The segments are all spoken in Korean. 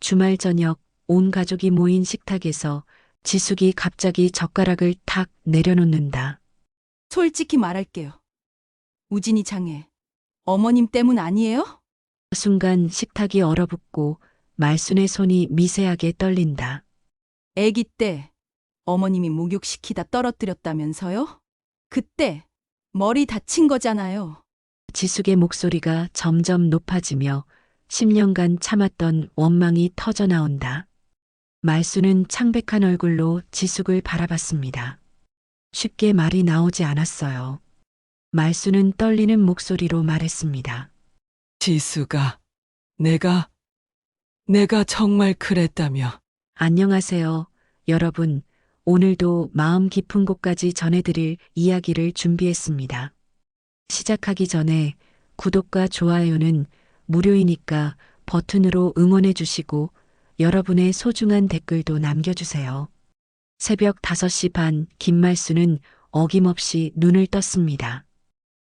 주말 저녁 온 가족이 모인 식탁에서 지숙이 갑자기 젓가락을 탁 내려놓는다. 솔직히 말할게요. 우진이 장애. 어머님 때문 아니에요? 순간 식탁이 얼어붙고 말순의 손이 미세하게 떨린다. 아기 때 어머님이 목욕시키다 떨어뜨렸다면서요? 그때 머리 다친 거잖아요. 지숙의 목소리가 점점 높아지며 10년간 참았던 원망이 터져 나온다. 말순은 창백한 얼굴로 지숙을 바라봤습니다. 쉽게 말이 나오지 않았어요. 말순은 떨리는 목소리로 말했습니다. 지수가 내가 정말 그랬다며. 안녕하세요, 여러분. 오늘도 마음 깊은 곳까지 전해드릴 이야기를 준비했습니다. 시작하기 전에 구독과 좋아요는 무료이니까 버튼으로 응원해 주시고 여러분의 소중한 댓글도 남겨주세요. 새벽 5시 반 김말수는 어김없이 눈을 떴습니다.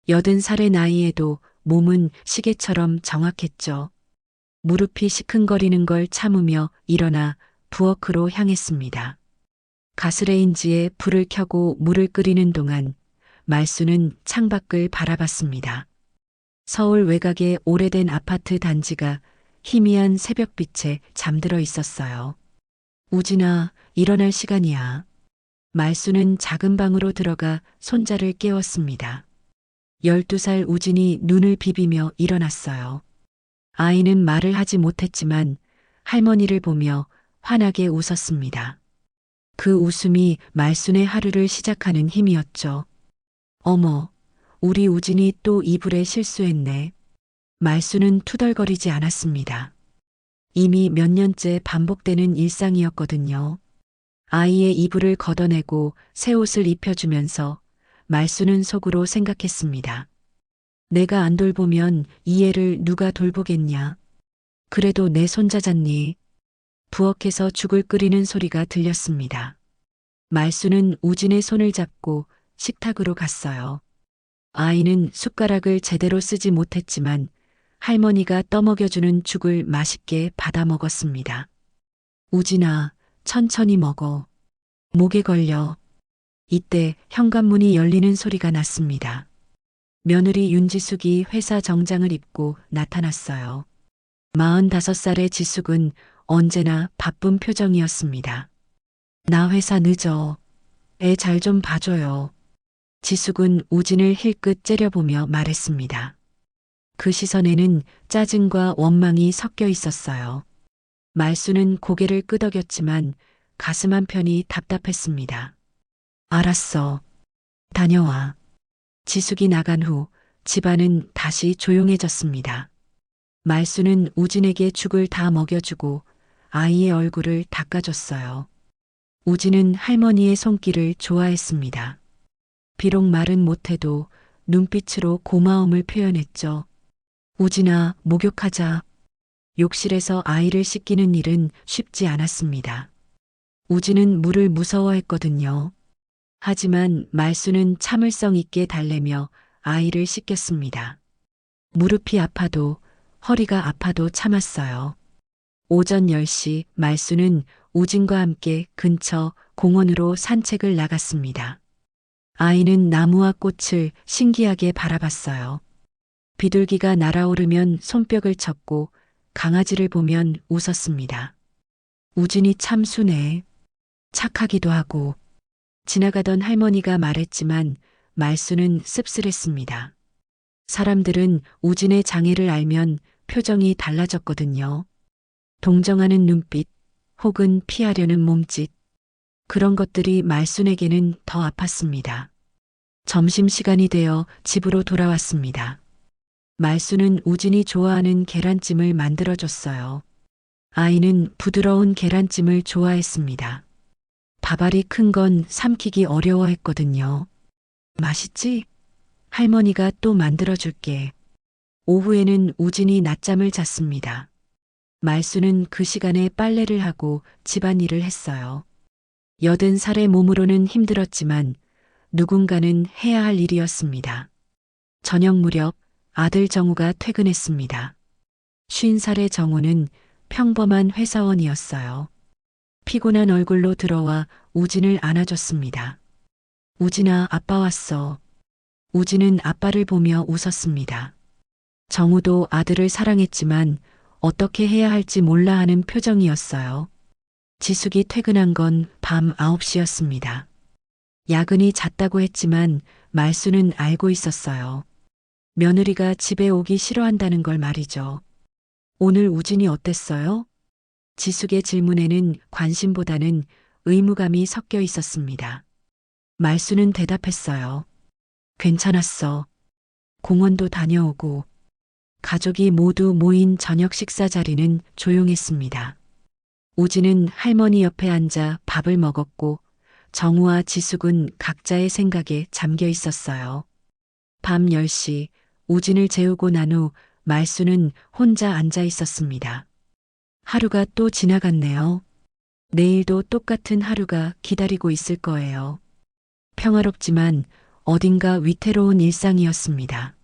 80살의 나이에도 몸은 시계처럼 정확했죠. 무릎이 시큰거리는 걸 참으며 일어나 부엌으로 향했습니다. 가스레인지에 불을 켜고 물을 끓이는 동안 말수는 창밖을 바라봤습니다. 서울 외곽의 오래된 아파트 단지가 희미한 새벽빛에 잠들어 있었어요. 우진아, 일어날 시간이야. 말수는 작은 방으로 들어가 손자를 깨웠습니다. 12살 우진이 눈을 비비며 일어났어요. 아이는 말을 하지 못했지만 할머니를 보며 환하게 웃었습니다. 그 웃음이 말순의 하루를 시작하는 힘이었죠. 어머, 우리 우진이 또 이불에 실수했네. 말순은 투덜거리지 않았습니다. 이미 몇 년째 반복되는 일상이었거든요. 아이의 이불을 걷어내고 새 옷을 입혀주면서 말순은 속으로 생각했습니다. 내가 안 돌보면 이 애를 누가 돌보겠냐. 그래도 내 손자잖니. 부엌에서 죽을 끓이는 소리가 들렸습니다. 말수는 우진의 손을 잡고 식탁으로 갔어요. 아이는 숟가락을 제대로 쓰지 못했지만 할머니가 떠먹여주는 죽을 맛있게 받아 먹었습니다. 우진아, 천천히 먹어. 목에 걸려. 이때 현관문이 열리는 소리가 났습니다. 며느리 윤지숙이 회사 정장을 입고 나타났어요. 45살의 지숙은 언제나 바쁜 표정이었습니다. 나 회사 늦어. 애 잘 좀 봐줘요. 지숙은 우진을 힐끗 째려보며 말했습니다. 그 시선에는 짜증과 원망이 섞여 있었어요. 말수는 고개를 끄덕였지만 가슴 한편이 답답했습니다. 알았어. 다녀와. 지숙이 나간 후 집안은 다시 조용해졌습니다. 말수는 우진에게 죽을 다 먹여주고 아이의 얼굴을 닦아줬어요. 우진은 할머니의 손길을 좋아했습니다. 비록 말은 못해도 눈빛으로 고마움을 표현했죠. 우진아, 목욕하자. 욕실에서 아이를 씻기는 일은 쉽지 않았습니다. 우진은 물을 무서워했거든요. 하지만 말수는 참을성 있게 달래며 아이를 씻겼습니다. 무릎이 아파도 허리가 아파도 참았어요. 오전 10시 말수는 우진과 함께 근처 공원으로 산책을 나갔습니다. 아이는 나무와 꽃을 신기하게 바라봤어요. 비둘기가 날아오르면 손뼉을 쳤고 강아지를 보면 웃었습니다. 우진이 참 순해. 착하기도 하고. 지나가던 할머니가 말했지만 말수는 씁쓸했습니다. 사람들은 우진의 장애를 알면 표정이 달라졌거든요. 동정하는 눈빛 혹은 피하려는 몸짓. 그런 것들이 말순에게는 더 아팠습니다. 점심시간이 되어 집으로 돌아왔습니다. 말순은 우진이 좋아하는 계란찜을 만들어줬어요. 아이는 부드러운 계란찜을 좋아했습니다. 밥알이 큰 건 삼키기 어려워했거든요. 맛있지? 할머니가 또 만들어줄게. 오후에는 우진이 낮잠을 잤습니다. 말수는 그 시간에 빨래를 하고 집안일을 했어요. 80살의 몸으로는 힘들었지만 누군가는 해야 할 일이었습니다. 저녁 무렵 아들 정우가 퇴근했습니다. 50살의 정우는 평범한 회사원이었어요. 피곤한 얼굴로 들어와 우진을 안아줬습니다. 우진아, 아빠 왔어. 우진은 아빠를 보며 웃었습니다. 정우도 아들을 사랑했지만 어떻게 해야 할지 몰라 하는 표정이었어요. 지숙이 퇴근한 건 밤 9시였습니다. 야근이 잦다고 했지만 말수는 알고 있었어요. 며느리가 집에 오기 싫어한다는 걸 말이죠. 오늘 우진이 어땠어요? 지숙의 질문에는 관심보다는 의무감이 섞여 있었습니다. 말수는 대답했어요. 괜찮았어. 공원도 다녀오고. 가족이 모두 모인 저녁 식사 자리는 조용했습니다. 우진은 할머니 옆에 앉아 밥을 먹었고 정우와 지숙은 각자의 생각에 잠겨 있었어요. 밤 10시 우진을 재우고 난 후 말수는 혼자 앉아 있었습니다. 하루가 또 지나갔네요. 내일도 똑같은 하루가 기다리고 있을 거예요. 평화롭지만 어딘가 위태로운 일상이었습니다.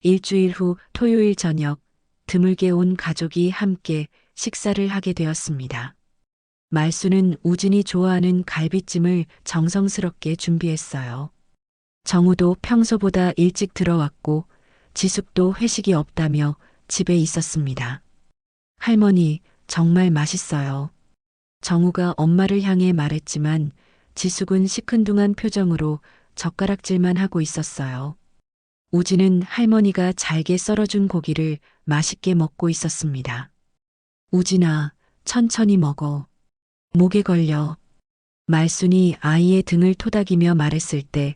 일주일 후 토요일 저녁, 드물게 온 가족이 함께 식사를 하게 되었습니다. 말수는 우진이 좋아하는 갈비찜을 정성스럽게 준비했어요. 정우도 평소보다 일찍 들어왔고 지숙도 회식이 없다며 집에 있었습니다. 할머니, 정말 맛있어요. 정우가 엄마를 향해 말했지만 지숙은 시큰둥한 표정으로 젓가락질만 하고 있었어요. 우진은 할머니가 잘게 썰어준 고기를 맛있게 먹고 있었습니다. 우진아, 천천히 먹어. 목에 걸려. 말순이 아이의 등을 토닥이며 말했을 때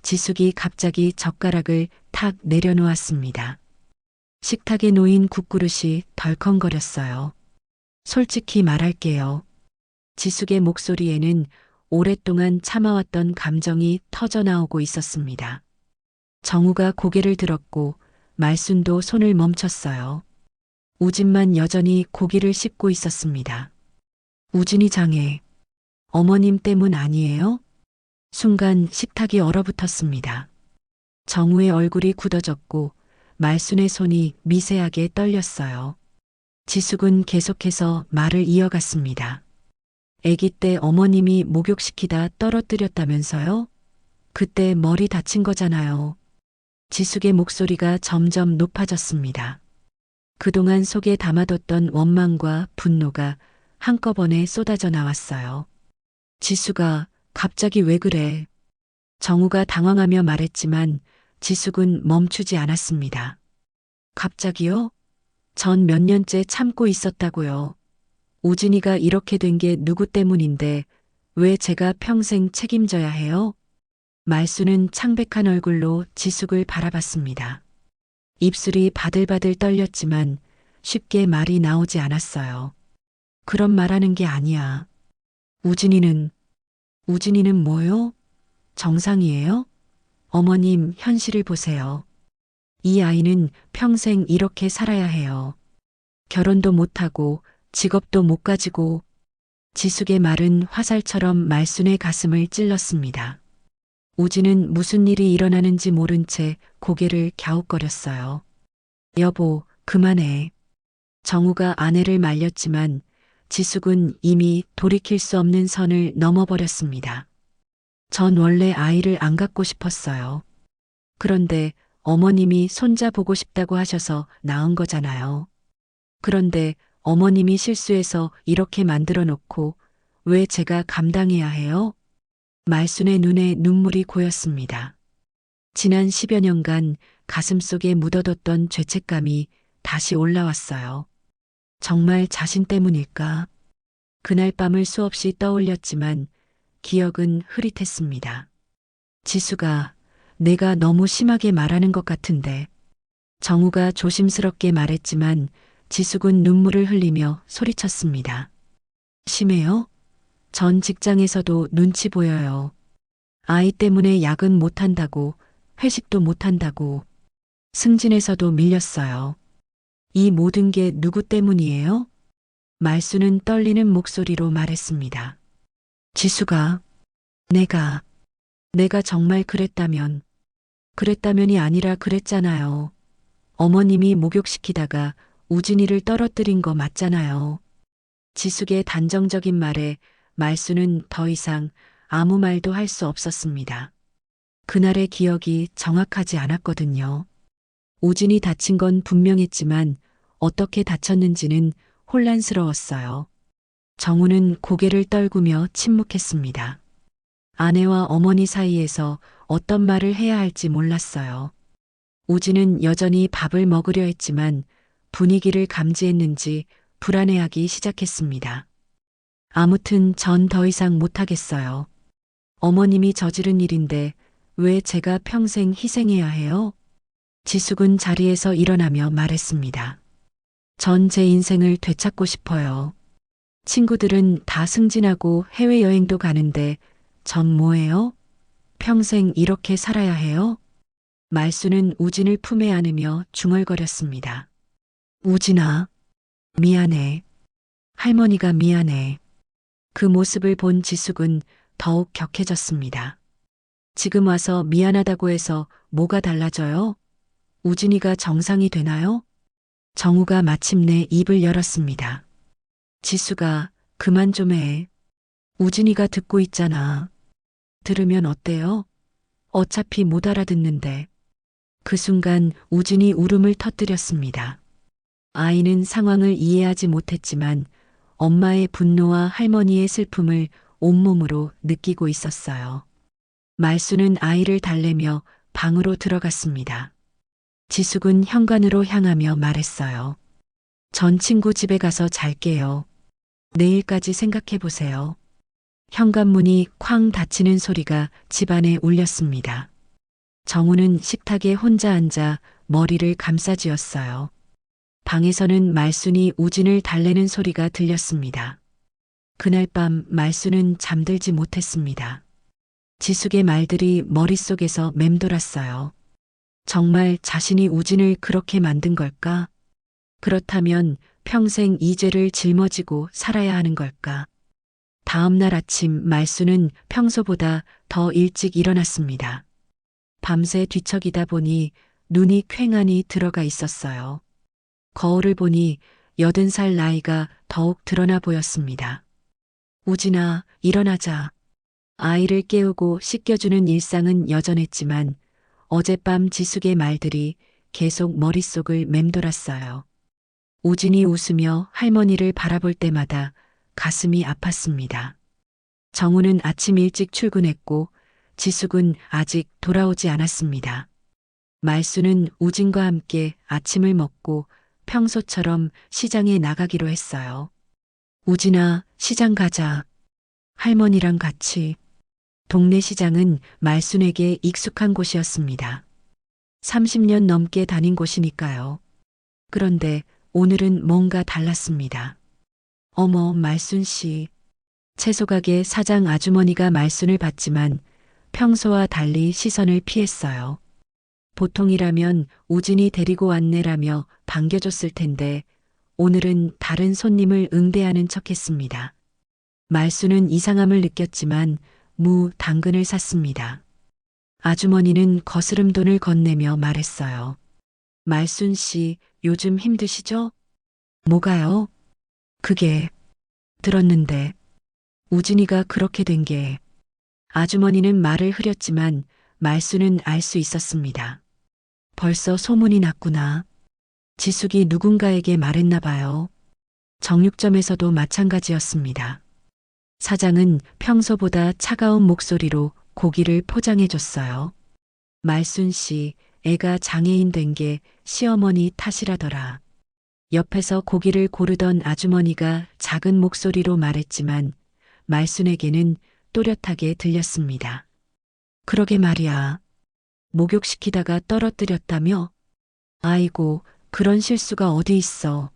지숙이 갑자기 젓가락을 탁 내려놓았습니다. 식탁에 놓인 국그릇이 덜컹거렸어요. 솔직히 말할게요. 지숙의 목소리에는 오랫동안 참아왔던 감정이 터져나오고 있었습니다. 정우가 고개를 들었고 말순도 손을 멈췄어요. 우진만 여전히 고기를 씹고 있었습니다. 우진이 장애. 어머님 때문 아니에요? 순간 식탁이 얼어붙었습니다. 정우의 얼굴이 굳어졌고 말순의 손이 미세하게 떨렸어요. 지숙은 계속해서 말을 이어갔습니다. 아기 때 어머님이 목욕시키다 떨어뜨렸다면서요? 그때 머리 다친 거잖아요. 지숙의 목소리가 점점 높아졌습니다. 그동안 속에 담아뒀던 원망과 분노가 한꺼번에 쏟아져 나왔어요. 지숙아, 갑자기 왜 그래? 정우가 당황하며 말했지만 지숙은 멈추지 않았습니다. 갑자기요? 전 몇 년째 참고 있었다고요. 우진이가 이렇게 된 게 누구 때문인데 왜 제가 평생 책임져야 해요? 말수는 창백한 얼굴로 지숙을 바라봤습니다. 입술이 바들바들 떨렸지만 쉽게 말이 나오지 않았어요. 그런 말하는 게 아니야. 우진이는 뭐요? 정상이에요? 어머님, 현실을 보세요. 이 아이는 평생 이렇게 살아야 해요. 결혼도 못하고 직업도 못 가지고. 지숙의 말은 화살처럼 말순의 가슴을 찔렀습니다. 우진은 무슨 일이 일어나는지 모른 채 고개를 갸웃거렸어요. 여보, 그만해. 정우가 아내를 말렸지만 지숙은 이미 돌이킬 수 없는 선을 넘어버렸습니다. 전 원래 아이를 안 갖고 싶었어요. 그런데 어머님이 손자 보고 싶다고 하셔서 낳은 거잖아요. 그런데 어머님이 실수해서 이렇게 만들어 놓고 왜 제가 감당해야 해요? 말순의 눈에 눈물이 고였습니다. 지난 10여 년간 가슴속에 묻어뒀던 죄책감이 다시 올라왔어요. 정말 자신 때문일까? 그날 밤을 수없이 떠올렸지만 기억은 흐릿했습니다. 지수가, 내가 너무 심하게 말하는 것 같은데. 정우가 조심스럽게 말했지만 지숙은 눈물을 흘리며 소리쳤습니다. 심해요? 전 직장에서도 눈치 보여요. 아이 때문에 야근 못한다고, 회식도 못한다고. 승진에서도 밀렸어요. 이 모든 게 누구 때문이에요? 말수는 떨리는 목소리로 말했습니다. 지수가, 내가 정말 그랬다면이 아니라 그랬잖아요. 어머님이 목욕시키다가 우진이를 떨어뜨린 거 맞잖아요. 지숙의 단정적인 말에 말수는 더 이상 아무 말도 할 수 없었습니다. 그날의 기억이 정확하지 않았거든요. 우진이 다친 건 분명했지만 어떻게 다쳤는지는 혼란스러웠어요. 정우는 고개를 떨구며 침묵했습니다. 아내와 어머니 사이에서 어떤 말을 해야 할지 몰랐어요. 우진은 여전히 밥을 먹으려 했지만 분위기를 감지했는지 불안해하기 시작했습니다. 아무튼 전 더 이상 못하겠어요. 어머님이 저지른 일인데 왜 제가 평생 희생해야 해요? 지숙은 자리에서 일어나며 말했습니다. 전 제 인생을 되찾고 싶어요. 친구들은 다 승진하고 해외여행도 가는데 전 뭐예요? 평생 이렇게 살아야 해요? 말수는 우진을 품에 안으며 중얼거렸습니다. 우진아, 미안해. 할머니가 미안해. 그 모습을 본 지숙은 더욱 격해졌습니다. 지금 와서 미안하다고 해서 뭐가 달라져요? 우진이가 정상이 되나요? 정우가 마침내 입을 열었습니다. 지수가 그만 좀 해. 우진이가 듣고 있잖아. 들으면 어때요? 어차피 못 알아듣는데. 그 순간 우진이 울음을 터뜨렸습니다. 아이는 상황을 이해하지 못했지만 엄마의 분노와 할머니의 슬픔을 온몸으로 느끼고 있었어요. 말수는 아이를 달래며 방으로 들어갔습니다. 지숙은 현관으로 향하며 말했어요. 전 친구 집에 가서 잘게요. 내일까지 생각해 보세요. 현관문이 쾅 닫히는 소리가 집안에 울렸습니다. 정우는 식탁에 혼자 앉아 머리를 감싸쥐었어요. 방에서는 말순이 우진을 달래는 소리가 들렸습니다. 그날 밤 말순은 잠들지 못했습니다. 지숙의 말들이 머릿속에서 맴돌았어요. 정말 자신이 우진을 그렇게 만든 걸까? 그렇다면 평생 이 죄를 짊어지고 살아야 하는 걸까? 다음 날 아침 말수는 평소보다 더 일찍 일어났습니다. 밤새 뒤척이다 보니 눈이 퀭하니 들어가 있었어요. 거울을 보니 80살 나이가 더욱 드러나 보였습니다. 우진아, 일어나자. 아이를 깨우고 씻겨주는 일상은 여전했지만 어젯밤 지숙의 말들이 계속 머릿속을 맴돌았어요. 우진이 웃으며 할머니를 바라볼 때마다 가슴이 아팠습니다. 정우는 아침 일찍 출근했고 지숙은 아직 돌아오지 않았습니다. 말수는 우진과 함께 아침을 먹고 평소처럼 시장에 나가기로 했어요. 우진아, 시장 가자. 할머니랑 같이. 동네 시장은 말순에게 익숙한 곳이었습니다. 30년 넘게 다닌 곳이니까요. 그런데 오늘은 뭔가 달랐습니다. 어머, 말순 씨. 채소가게 사장 아주머니가 말순을 봤지만 평소와 달리 시선을 피했어요. 보통이라면 우진이 데리고 왔네라며 반겨줬을 텐데 오늘은 다른 손님을 응대하는 척했습니다. 말순은 이상함을 느꼈지만 무, 당근을 샀습니다. 아주머니는 거스름 돈을 건네며 말했어요. 말순 씨, 요즘 힘드시죠? 뭐가요? 그게 들었는데 우진이가 그렇게 된 게. 아주머니는 말을 흐렸지만 말수는 알 수 있었습니다. 벌써 소문이 났구나. 지숙이 누군가에게 말했나 봐요. 정육점에서도 마찬가지였습니다. 사장은 평소보다 차가운 목소리로 고기를 포장해 줬어요. 말순 씨, 애가 장애인 된 게 시어머니 탓이라더라. 옆에서 고기를 고르던 아주머니가 작은 목소리로 말했지만 말순에게는 또렷하게 들렸습니다. 그러게 말이야. 목욕시키다가 떨어뜨렸다며? 아이고, 그런 실수가 어디 있어.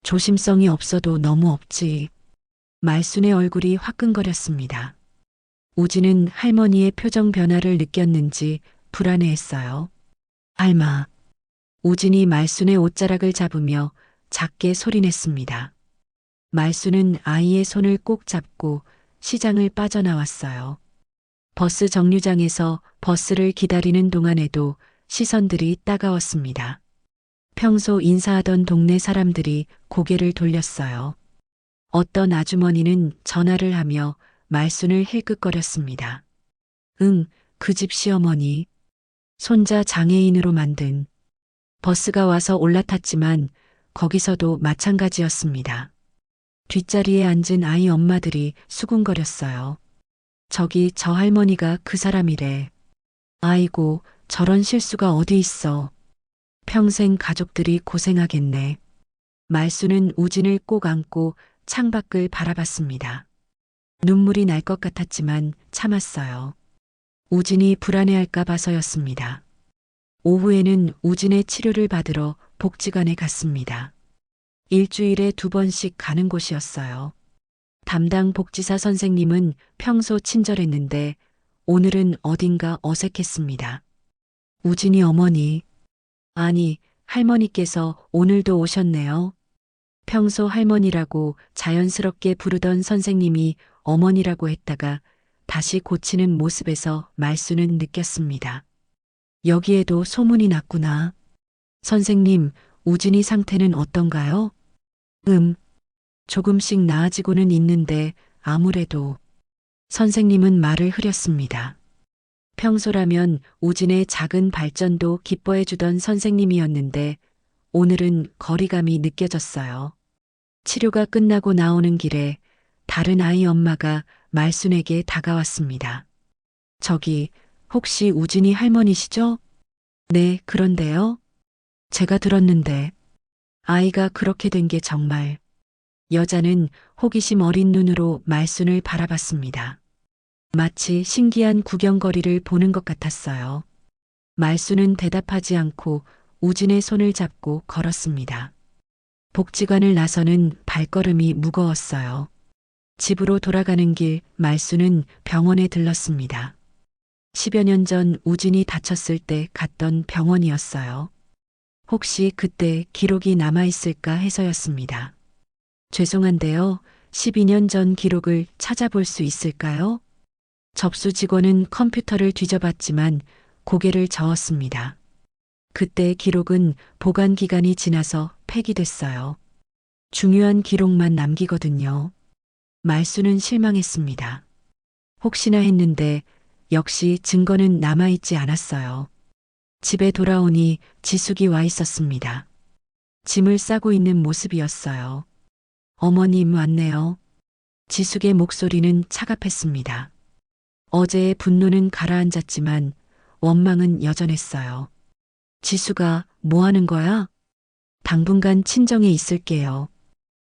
조심성이 없어도 너무 없지. 말순의 얼굴이 화끈거렸습니다. 우진은 할머니의 표정 변화를 느꼈는지 불안해했어요. 알마. 우진이 말순의 옷자락을 잡으며 작게 소리냈습니다. 말순은 아이의 손을 꼭 잡고 시장을 빠져나왔어요. 버스 정류장에서 버스를 기다리는 동안에도 시선들이 따가웠습니다. 평소 인사하던 동네 사람들이 고개를 돌렸어요. 어떤 아주머니는 전화를 하며 말순을 힐끗거렸습니다. 응, 그 집 시어머니. 손자 장애인으로 만든. 버스가 와서 올라탔지만 거기서도 마찬가지였습니다. 뒷자리에 앉은 아이 엄마들이 수군거렸어요. 저기 저 할머니가 그 사람이래. 아이고, 저런 실수가 어디 있어. 평생 가족들이 고생하겠네. 말수는 우진을 꼭 안고 창밖을 바라봤습니다. 눈물이 날 것 같았지만 참았어요. 우진이 불안해할까 봐서였습니다. 오후에는 우진의 치료를 받으러 복지관에 갔습니다. 일주일에 2번씩 가는 곳이었어요. 담당 복지사 선생님은 평소 친절했는데 오늘은 어딘가 어색했습니다. 우진이 어머니. 아니, 할머니께서 오늘도 오셨네요. 평소 할머니라고 자연스럽게 부르던 선생님이 어머니라고 했다가 다시 고치는 모습에서 말수는 느꼈습니다. 여기에도 소문이 났구나. 선생님, 우진이 상태는 어떤가요? 조금씩 나아지고는 있는데 아무래도. 선생님은 말을 흐렸습니다. 평소라면 우진의 작은 발전도 기뻐해주던 선생님이었는데 오늘은 거리감이 느껴졌어요. 치료가 끝나고 나오는 길에 다른 아이 엄마가 말순에게 다가왔습니다. 저기, 혹시 우진이 할머니시죠? 네, 그런데요. 제가 들었는데 아이가 그렇게 된 게 정말. 여자는 호기심 어린 눈으로 말순을 바라봤습니다. 마치 신기한 구경거리를 보는 것 같았어요. 말순은 대답하지 않고 우진의 손을 잡고 걸었습니다. 복지관을 나서는 발걸음이 무거웠어요. 집으로 돌아가는 길 말순은 병원에 들렀습니다. 10여 년 전 우진이 다쳤을 때 갔던 병원이었어요. 혹시 그때 기록이 남아있을까 해서였습니다. 죄송한데요. 12년 전 기록을 찾아볼 수 있을까요? 접수 직원은 컴퓨터를 뒤져봤지만 고개를 저었습니다. 그때 기록은 보관 기간이 지나서 폐기됐어요. 중요한 기록만 남기거든요. 말수는 실망했습니다. 혹시나 했는데 역시 증거는 남아있지 않았어요. 집에 돌아오니 지숙이 와 있었습니다. 짐을 싸고 있는 모습이었어요. 어머님 왔네요. 지숙의 목소리는 차갑했습니다. 어제의 분노는 가라앉았지만 원망은 여전했어요. 지수가 뭐 하는 거야? 당분간 친정에 있을게요.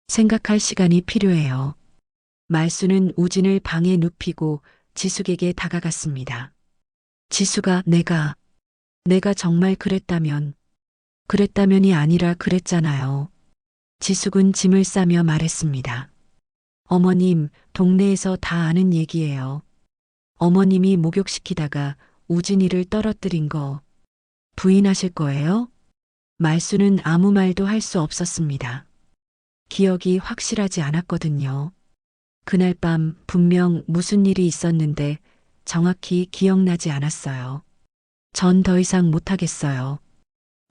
생각할 시간이 필요해요. 말수는 우진을 방에 눕히고 지숙에게 다가갔습니다. 지수가 내가 정말 그랬다면이 아니라 그랬잖아요. 지숙은 짐을 싸며 말했습니다. 어머님, 동네에서 다 아는 얘기예요. 어머님이 목욕시키다가 우진이를 떨어뜨린 거 부인하실 거예요? 말수는 아무 말도 할 수 없었습니다. 기억이 확실하지 않았거든요. 그날 밤 분명 무슨 일이 있었는데 정확히 기억나지 않았어요. 전 더 이상 못하겠어요.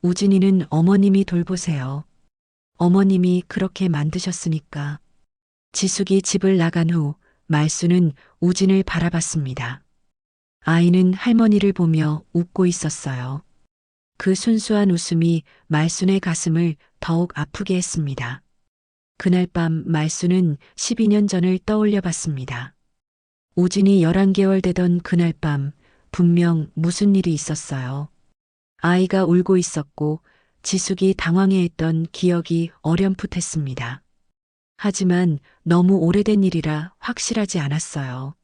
우진이는 어머님이 돌보세요. 어머님이 그렇게 만드셨으니까. 지숙이 집을 나간 후 말수는 우진을 바라봤습니다. 아이는 할머니를 보며 웃고 있었어요. 그 순수한 웃음이 말순의 가슴을 더욱 아프게 했습니다. 그날 밤 말순은 12년 전을 떠올려 봤습니다. 우진이 11개월 되던 그날 밤 분명 무슨 일이 있었어요. 아이가 울고 있었고 지숙이 당황해했던 기억이 어렴풋했습니다. 하지만 너무 오래된 일이라 확실하지 않았어요.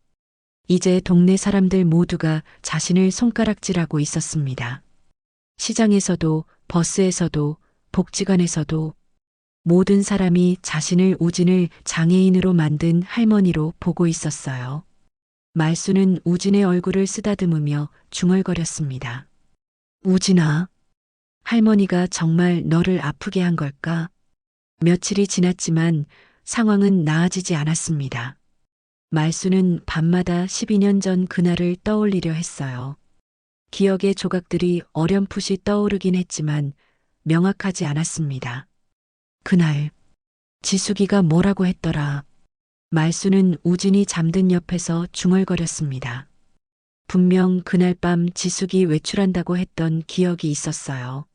이제 동네 사람들 모두가 자신을 손가락질하고 있었습니다. 시장에서도 버스에서도 복지관에서도 모든 사람이 자신을 우진을 장애인으로 만든 할머니로 보고 있었어요. 말수는 우진의 얼굴을 쓰다듬으며 중얼거렸습니다. 우진아, 할머니가 정말 너를 아프게 한 걸까? 며칠이 지났지만 상황은 나아지지 않았습니다. 말수는 밤마다 12년 전 그날을 떠올리려 했어요. 기억의 조각들이 어렴풋이 떠오르긴 했지만 명확하지 않았습니다. 그날 지숙이가 뭐라고 했더라. 말수는 우진이 잠든 옆에서 중얼거렸습니다. 분명 그날 밤 지숙이 외출한다고 했던 기억이 있었어요.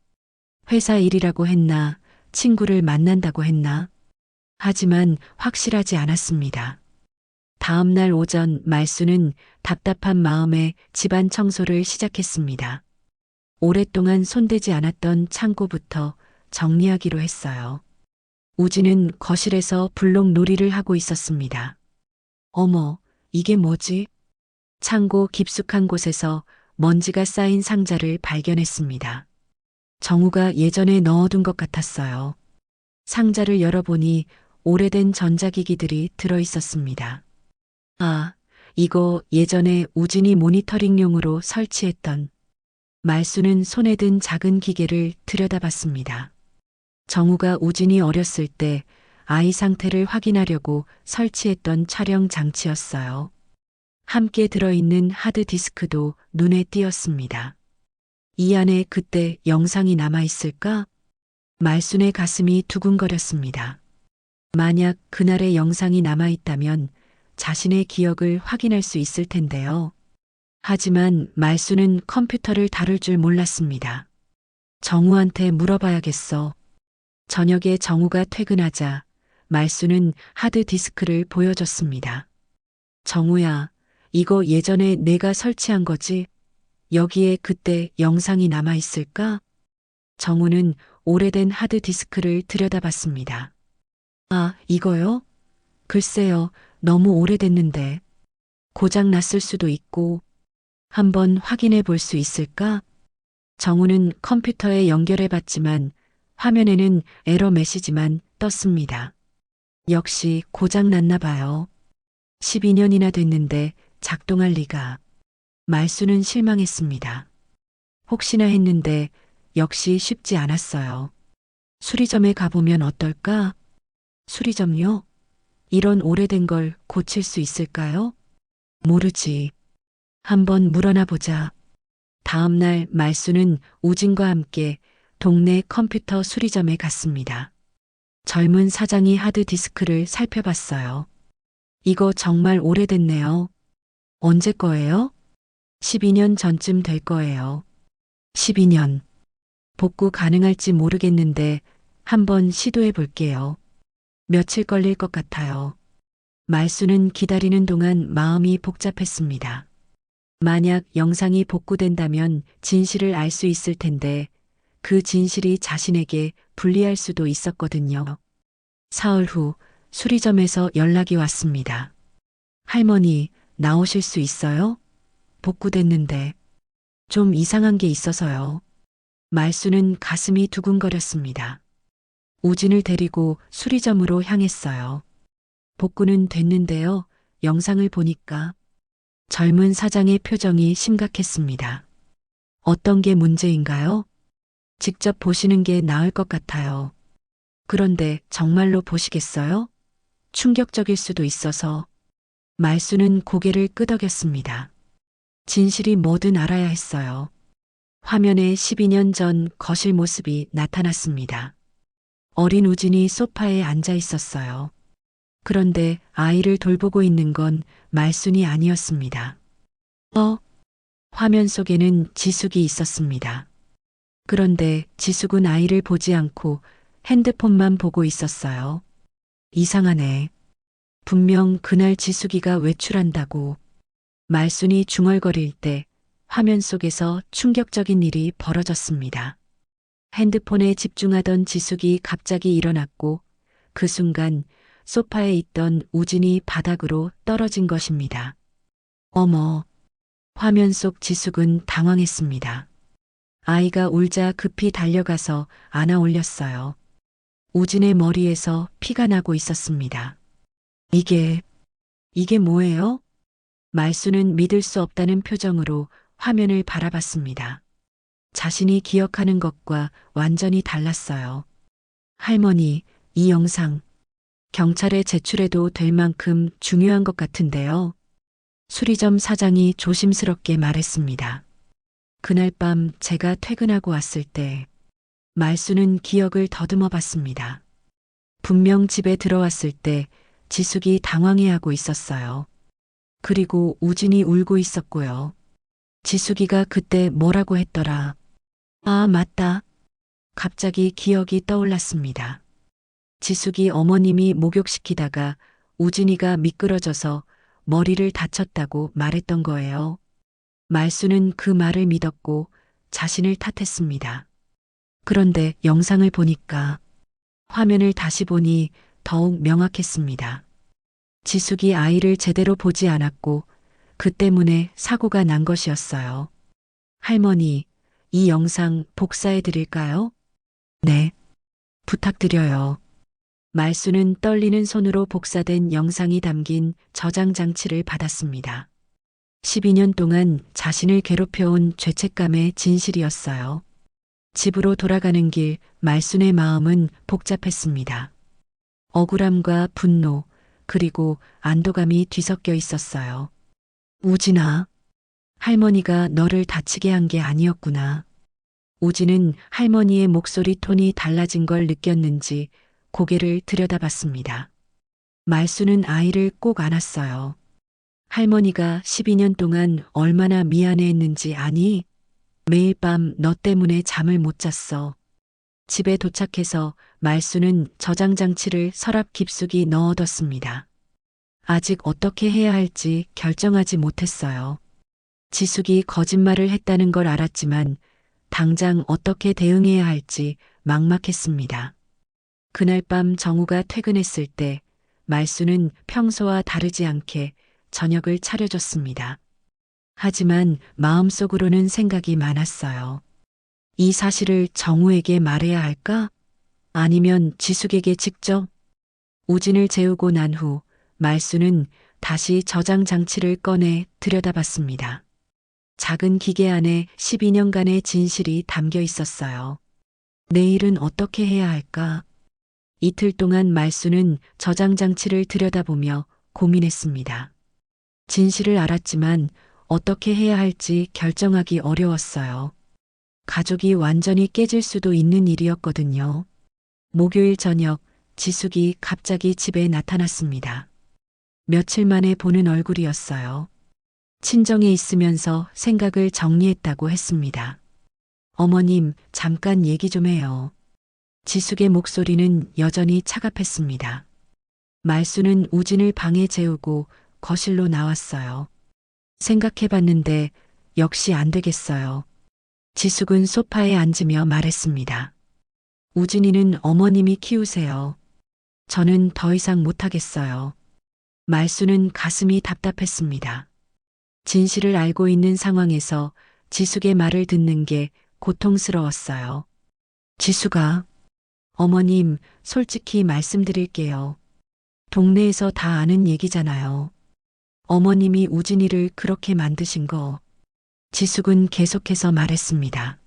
회사 일이라고 했나, 친구를 만난다고 했나? 하지만 확실하지 않았습니다. 다음 날 오전 말수는 답답한 마음에 집안 청소를 시작했습니다. 오랫동안 손대지 않았던 창고부터 정리하기로 했어요. 우진은 거실에서 블록 놀이를 하고 있었습니다. 어머, 이게 뭐지? 창고 깊숙한 곳에서 먼지가 쌓인 상자를 발견했습니다. 정우가 예전에 넣어둔 것 같았어요. 상자를 열어보니 오래된 전자기기들이 들어 있었습니다. 아, 이거 예전에 우진이 모니터링용으로 설치했던. 말수는 손에 든 작은 기계를 들여다봤습니다. 정우가 우진이 어렸을 때 아이 상태를 확인하려고 설치했던 촬영 장치였어요. 함께 들어있는 하드디스크도 눈에 띄었습니다. 이 안에 그때 영상이 남아있을까? 말순의 가슴이 두근거렸습니다. 만약 그날의 영상이 남아있다면 자신의 기억을 확인할 수 있을 텐데요. 하지만 말순은 컴퓨터를 다룰 줄 몰랐습니다. 정우한테 물어봐야겠어. 저녁에 정우가 퇴근하자 말순은 하드디스크를 보여줬습니다. 정우야, 이거 예전에 내가 설치한 거지? 여기에 그때 영상이 남아있을까? 정우는 오래된 하드디스크를 들여다봤습니다. 아, 이거요? 글쎄요, 너무 오래됐는데. 고장 났을 수도 있고. 한번 확인해 볼 수 있을까? 정우는 컴퓨터에 연결해 봤지만 화면에는 에러 메시지만 떴습니다. 역시 고장 났나 봐요. 12년이나 됐는데 작동할 리가. 말수는 실망했습니다. 혹시나 했는데 역시 쉽지 않았어요. 수리점에 가보면 어떨까? 수리점요? 이런 오래된 걸 고칠 수 있을까요? 모르지. 한번 물어나 보자. 다음 날 말수는 우진과 함께 동네 컴퓨터 수리점에 갔습니다. 젊은 사장이 하드디스크를 살펴봤어요. 이거 정말 오래됐네요. 언제 거예요? 12년 전쯤 될 거예요. 12년. 복구 가능할지 모르겠는데 한번 시도해 볼게요. 며칠 걸릴 것 같아요. 말수는 기다리는 동안 마음이 복잡했습니다. 만약 영상이 복구된다면 진실을 알 수 있을 텐데 그 진실이 자신에게 불리할 수도 있었거든요. 사흘 후 수리점에서 연락이 왔습니다. 할머니, 나오실 수 있어요? 복구됐는데 좀 이상한 게 있어서요. 말수는 가슴이 두근거렸습니다. 우진을 데리고 수리점으로 향했어요. 복구는 됐는데요. 영상을 보니까 젊은 사장의 표정이 심각했습니다. 어떤 게 문제인가요? 직접 보시는 게 나을 것 같아요. 그런데 정말로 보시겠어요? 충격적일 수도 있어서. 말수는 고개를 끄덕였습니다. 진실이 뭐든 알아야 했어요. 화면에 12년 전 거실 모습이 나타났습니다. 어린 우진이 소파에 앉아 있었어요. 그런데 아이를 돌보고 있는 건 말순이 아니었습니다. 화면 속에는 지숙이 있었습니다. 그런데 지숙은 아이를 보지 않고 핸드폰만 보고 있었어요. 이상하네. 분명 그날 지숙이가 외출한다고. 말순이 중얼거릴 때 화면 속에서 충격적인 일이 벌어졌습니다. 핸드폰에 집중하던 지숙이 갑자기 일어났고 그 순간 소파에 있던 우진이 바닥으로 떨어진 것입니다. 어머, 화면 속 지숙은 당황했습니다. 아이가 울자 급히 달려가서 안아 올렸어요. 우진의 머리에서 피가 나고 있었습니다. 이게 뭐예요? 말수는 믿을 수 없다는 표정으로 화면을 바라봤습니다. 자신이 기억하는 것과 완전히 달랐어요. 할머니, 이 영상 경찰에 제출해도 될 만큼 중요한 것 같은데요. 수리점 사장이 조심스럽게 말했습니다. 그날 밤 제가 퇴근하고 왔을 때 말수는 기억을 더듬어 봤습니다. 분명 집에 들어왔을 때 지숙이 당황해하고 있었어요. 그리고 우진이 울고 있었고요. 지숙이가 그때 뭐라고 했더라. 아, 맞다. 갑자기 기억이 떠올랐습니다. 지숙이 어머님이 목욕시키다가 우진이가 미끄러져서 머리를 다쳤다고 말했던 거예요. 말수는 그 말을 믿었고 자신을 탓했습니다. 그런데 영상을 보니까 화면을 다시 보니 더욱 명확했습니다. 지숙이 아이를 제대로 보지 않았고 그 때문에 사고가 난 것이었어요. 할머니, 이 영상 복사해 드릴까요? 네. 부탁드려요. 말수는 떨리는 손으로 복사된 영상이 담긴 저장 장치를 받았습니다. 12년 동안 자신을 괴롭혀온 죄책감의 진실이었어요. 집으로 돌아가는 길 말순의 마음은 복잡했습니다. 억울함과 분노, 그리고 안도감이 뒤섞여 있었어요. 우진아, 할머니가 너를 다치게 한 게 아니었구나. 우진은 할머니의 목소리 톤이 달라진 걸 느꼈는지 고개를 들여다봤습니다. 말수는 아이를 꼭 안았어요. 할머니가 12년 동안 얼마나 미안해했는지 아니? 매일 밤 너 때문에 잠을 못 잤어. 집에 도착해서 말수는 저장장치를 서랍 깊숙이 넣어뒀습니다. 아직 어떻게 해야 할지 결정하지 못했어요. 지숙이 거짓말을 했다는 걸 알았지만 당장 어떻게 대응해야 할지 막막했습니다. 그날 밤 정우가 퇴근했을 때 말수는 평소와 다르지 않게 저녁을 차려줬습니다. 하지만 마음속으로는 생각이 많았어요. 이 사실을 정우에게 말해야 할까? 아니면 지숙에게 직접? 우진을 재우고 난 후 말수는 다시 저장 장치를 꺼내 들여다봤습니다. 작은 기계 안에 12년간의 진실이 담겨 있었어요. 내일은 어떻게 해야 할까? 이틀 동안 말수는 저장 장치를 들여다보며 고민했습니다. 진실을 알았지만 어떻게 해야 할지 결정하기 어려웠어요. 가족이 완전히 깨질 수도 있는 일이었거든요. 목요일 저녁 지숙이 갑자기 집에 나타났습니다. 며칠 만에 보는 얼굴이었어요. 친정에 있으면서 생각을 정리했다고 했습니다. 어머님, 잠깐 얘기 좀 해요. 지숙의 목소리는 여전히 차갑했습니다. 말수는 우진을 방에 재우고 거실로 나왔어요. 생각해봤는데 역시 안 되겠어요. 지숙은 소파에 앉으며 말했습니다. 우진이는 어머님이 키우세요. 저는 더 이상 못하겠어요. 말수는 가슴이 답답했습니다. 진실을 알고 있는 상황에서 지숙의 말을 듣는 게 고통스러웠어요. 지숙아, 어머님, 솔직히 말씀드릴게요. 동네에서 다 아는 얘기잖아요. 어머님이 우진이를 그렇게 만드신 거. 지숙은 계속해서 말했습니다.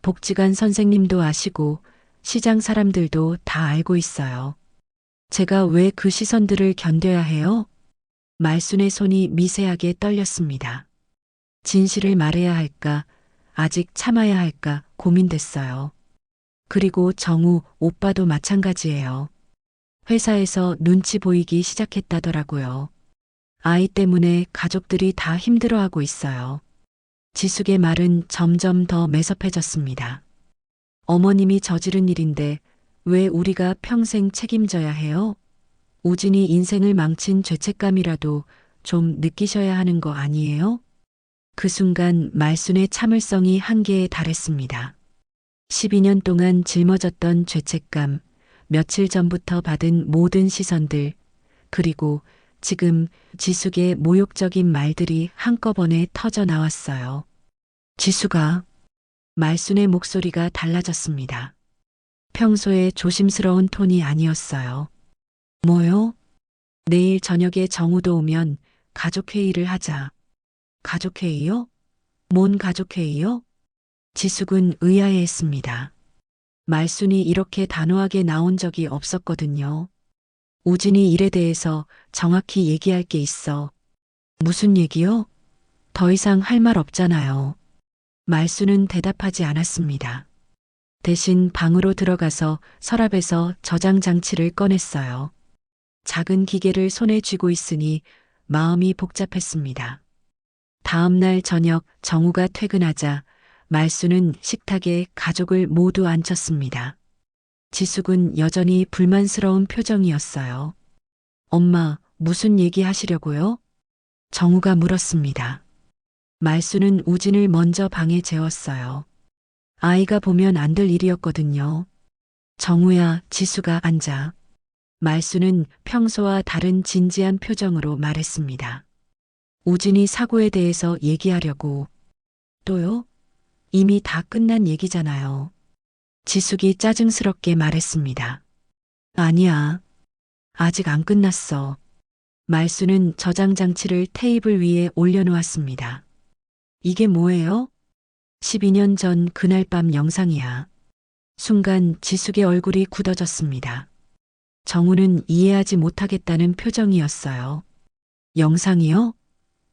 복지관 선생님도 아시고 시장 사람들도 다 알고 있어요. 제가 왜 그 시선들을 견뎌야 해요? 말순의 손이 미세하게 떨렸습니다. 진실을 말해야 할까, 아직 참아야 할까 고민됐어요. 그리고 정우 오빠도 마찬가지예요. 회사에서 눈치 보이기 시작했다더라고요. 아이 때문에 가족들이 다 힘들어하고 있어요. 지숙의 말은 점점 더 매섭해졌습니다. 어머님이 저지른 일인데 왜 우리가 평생 책임져야 해요? 우진이 인생을 망친 죄책감이라도 좀 느끼셔야 하는 거 아니에요? 그 순간 말순의 참을성이 한계에 달했습니다. 12년 동안 짊어졌던 죄책감, 며칠 전부터 받은 모든 시선들, 그리고 지금 지숙의 모욕적인 말들이 한꺼번에 터져 나왔어요. 지숙아, 말순의 목소리가 달라졌습니다. 평소에 조심스러운 톤이 아니었어요. 뭐요? 내일 저녁에 정우도 오면 가족회의를 하자. 가족회의요? 뭔 가족회의요? 지숙은 의아해했습니다. 말순이 이렇게 단호하게 나온 적이 없었거든요. 우진이 일에 대해서 정확히 얘기할 게 있어. 무슨 얘기요? 더 이상 할 말 없잖아요. 말순은 대답하지 않았습니다. 대신 방으로 들어가서 서랍에서 저장 장치를 꺼냈어요. 작은 기계를 손에 쥐고 있으니 마음이 복잡했습니다. 다음 날 저녁 정우가 퇴근하자 말수는 식탁에 가족을 모두 앉혔습니다. 지숙은 여전히 불만스러운 표정이었어요. 엄마, 무슨 얘기 하시려고요? 정우가 물었습니다. 말수는 우진을 먼저 방에 재웠어요. 아이가 보면 안 될 일이었거든요. 정우야, 지수가 앉아. 말수는 평소와 다른 진지한 표정으로 말했습니다. 우진이 사고에 대해서 얘기하려고. 또요? 이미 다 끝난 얘기잖아요. 지숙이 짜증스럽게 말했습니다. 아니야. 아직 안 끝났어. 말수는 저장 장치를 테이블 위에 올려놓았습니다. 이게 뭐예요? 12년 전 그날 밤 영상이야. 순간 지숙의 얼굴이 굳어졌습니다. 정우는 이해하지 못하겠다는 표정이었어요. 영상이요?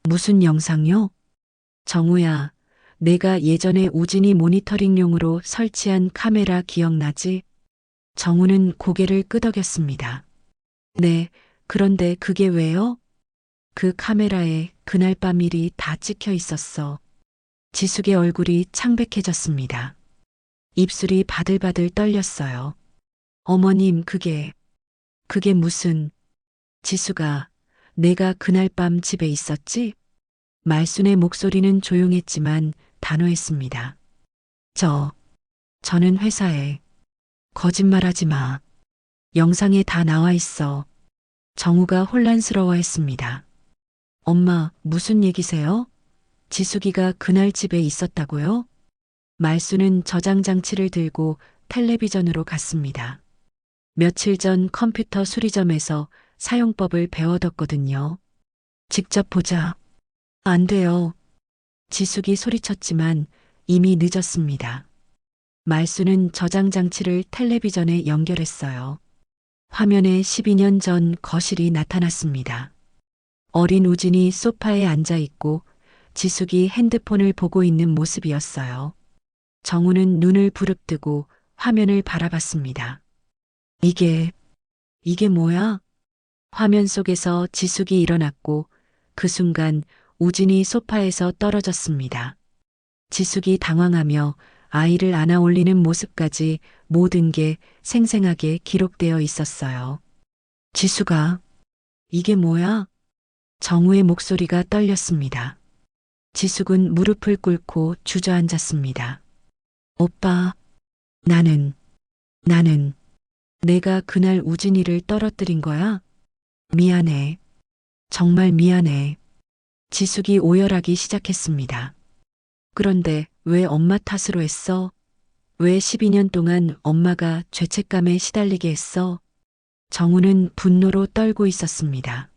무슨 영상요? 정우야, 내가 예전에 우진이 모니터링용으로 설치한 카메라 기억나지? 정우는 고개를 끄덕였습니다. 네, 그런데 그게 왜요? 그 카메라에 그날 밤 일이 다 찍혀 있었어. 지숙의 얼굴이 창백해졌습니다. 입술이 바들바들 떨렸어요. 어머님, 그게 무슨... 지수가 내가 그날 밤 집에 있었지? 말순의 목소리는 조용했지만 단호했습니다. 저는 회사에. 거짓말하지 마. 영상에 다 나와 있어. 정우가 혼란스러워했습니다. 엄마, 무슨 얘기세요? 지숙이가 그날 집에 있었다고요? 말수는 저장 장치를 들고 텔레비전으로 갔습니다. 며칠 전 컴퓨터 수리점에서 사용법을 배워뒀거든요. 직접 보자. 안 돼요. 지숙이 소리쳤지만 이미 늦었습니다. 말수는 저장 장치를 텔레비전에 연결했어요. 화면에 12년 전 거실이 나타났습니다. 어린 우진이 소파에 앉아 있고 지숙이 핸드폰을 보고 있는 모습이었어요. 정우는 눈을 부릅뜨고 화면을 바라봤습니다. 이게 뭐야? 화면 속에서 지숙이 일어났고 그 순간 우진이 소파에서 떨어졌습니다. 지숙이 당황하며 아이를 안아 올리는 모습까지 모든 게 생생하게 기록되어 있었어요. 지숙아, 이게 뭐야? 정우의 목소리가 떨렸습니다. 지숙은 무릎을 꿇고 주저앉았습니다. 오빠, 나는 내가 그날 우진이를 떨어뜨린 거야? 미안해. 정말 미안해. 지숙이 오열하기 시작했습니다. 그런데 왜 엄마 탓으로 했어? 왜 12년 동안 엄마가 죄책감에 시달리게 했어? 정우는 분노로 떨고 있었습니다.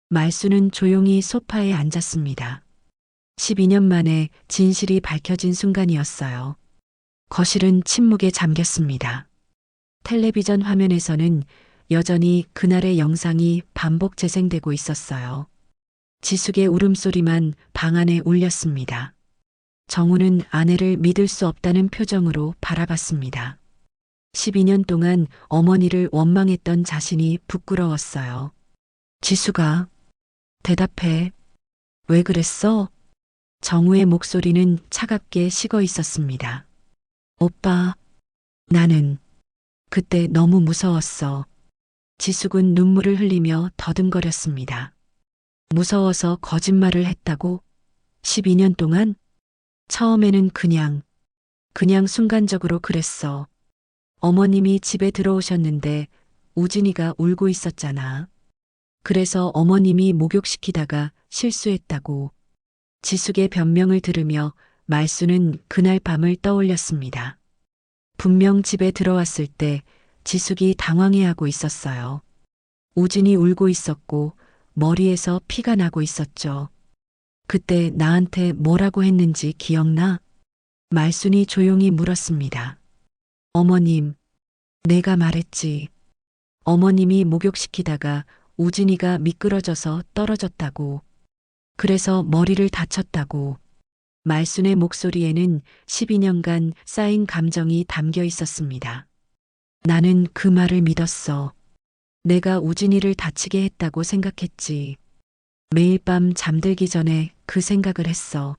말수는 조용히 소파에 앉았습니다. 12년 만에 진실이 밝혀진 순간이었어요. 거실은 침묵에 잠겼습니다. 텔레비전 화면에서는 여전히 그날의 영상이 반복 재생되고 있었어요. 지숙의 울음소리만 방 안에 울렸습니다. 정우는 아내를 믿을 수 없다는 표정으로 바라봤습니다. 12년 동안 어머니를 원망했던 자신이 부끄러웠어요. 지숙아, 대답해. 왜 그랬어? 정우의 목소리는 차갑게 식어 있었습니다. 오빠, 나는 그때 너무 무서웠어. 지숙은 눈물을 흘리며 더듬거렸습니다. 무서워서 거짓말을 했다고? 12년 동안? 처음에는 그냥 순간적으로 그랬어. 어머님이 집에 들어오셨는데 우진이가 울고 있었잖아. 그래서 어머님이 목욕시키다가 실수했다고. 지숙의 변명을 들으며 말수는 그날 밤을 떠올렸습니다. 분명 집에 들어왔을 때 지숙이 당황해하고 있었어요. 우진이 울고 있었고 머리에서 피가 나고 있었죠. 그때 나한테 뭐라고 했는지 기억나? 말순이 조용히 물었습니다. 어머님, 내가 말했지. 어머님이 목욕시키다가 우진이가 미끄러져서 떨어졌다고. 그래서 머리를 다쳤다고. 말순의 목소리에는 12년간 쌓인 감정이 담겨 있었습니다. 나는 그 말을 믿었어. 내가 우진이를 다치게 했다고 생각했지. 매일 밤 잠들기 전에 그 생각을 했어.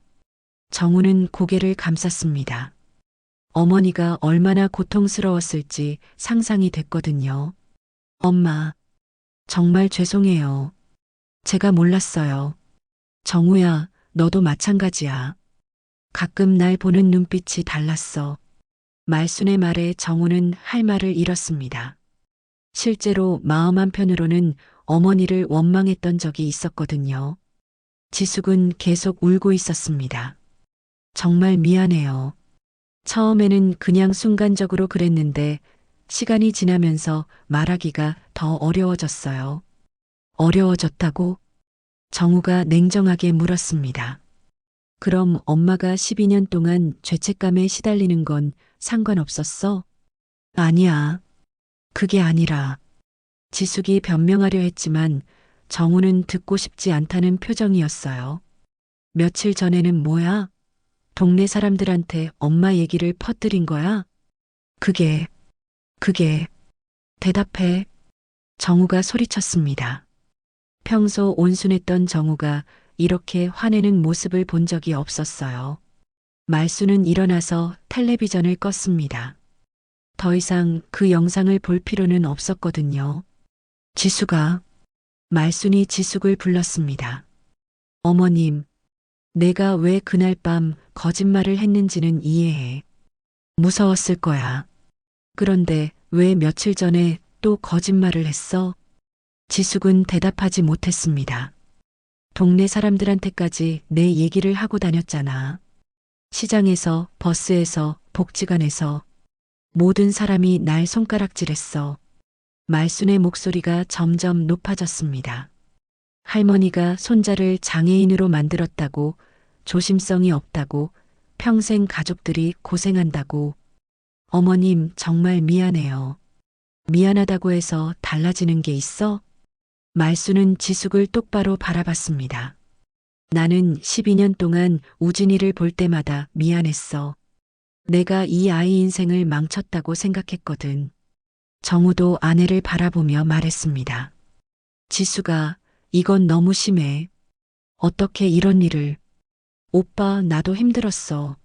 정우는 고개를 감쌌습니다. 어머니가 얼마나 고통스러웠을지 상상이 됐거든요. 엄마, 정말 죄송해요. 제가 몰랐어요. 정우야, 너도 마찬가지야. 가끔 날 보는 눈빛이 달랐어. 말순의 말에 정우는 할 말을 잃었습니다. 실제로 마음 한편으로는 어머니를 원망했던 적이 있었거든요. 지숙은 계속 울고 있었습니다. 정말 미안해요. 처음에는 그냥 순간적으로 그랬는데 시간이 지나면서 말하기가 더 어려워졌어요. 어려워졌다고? 정우가 냉정하게 물었습니다. 그럼 엄마가 12년 동안 죄책감에 시달리는 건 상관없었어? 아니야. 그게 아니라. 지숙이 변명하려 했지만 정우는 듣고 싶지 않다는 표정이었어요. 며칠 전에는 뭐야? 동네 사람들한테 엄마 얘기를 퍼뜨린 거야? 그게, 대답해. 정우가 소리쳤습니다. 평소 온순했던 정우가 이렇게 화내는 모습을 본 적이 없었어요. 말수는 일어나서 텔레비전을 껐습니다. 더 이상 그 영상을 볼 필요는 없었거든요. 지수가, 말순이 지숙을 불렀습니다. 어머님, 내가 왜 그날 밤 거짓말을 했는지는 이해해. 무서웠을 거야. 그런데 왜 며칠 전에 또 거짓말을 했어? 지숙은 대답하지 못했습니다. 동네 사람들한테까지 내 얘기를 하고 다녔잖아. 시장에서, 버스에서, 복지관에서 모든 사람이 날 손가락질했어. 말순의 목소리가 점점 높아졌습니다. 할머니가 손자를 장애인으로 만들었다고, 조심성이 없다고, 평생 가족들이 고생한다고. 어머님 정말 미안해요. 미안하다고 해서 달라지는 게 있어? 말수는 지숙을 똑바로 바라봤습니다. 나는 12년 동안 우진이를 볼 때마다 미안했어. 내가 이 아이 인생을 망쳤다고 생각했거든. 정우도 아내를 바라보며 말했습니다. 지수가, 이건 너무 심해. 어떻게 이런 일을. 오빠, 나도 힘들었어.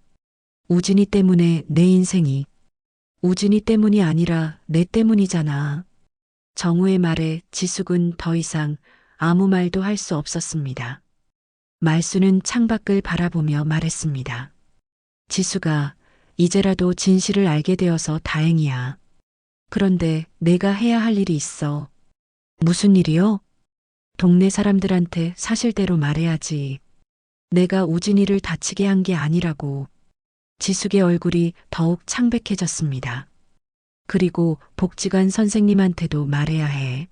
우진이 때문에 내 인생이. 우진이 때문이 아니라 내 때문이잖아. 정우의 말에 지숙은 더 이상 아무 말도 할 수 없었습니다. 말수는 창밖을 바라보며 말했습니다. 지수가, 이제라도 진실을 알게 되어서 다행이야. 그런데 내가 해야 할 일이 있어. 무슨 일이요? 동네 사람들한테 사실대로 말해야지. 내가 우진이를 다치게 한 게 아니라고. 지숙의 얼굴이 더욱 창백해졌습니다. 그리고 복지관 선생님한테도 말해야 해.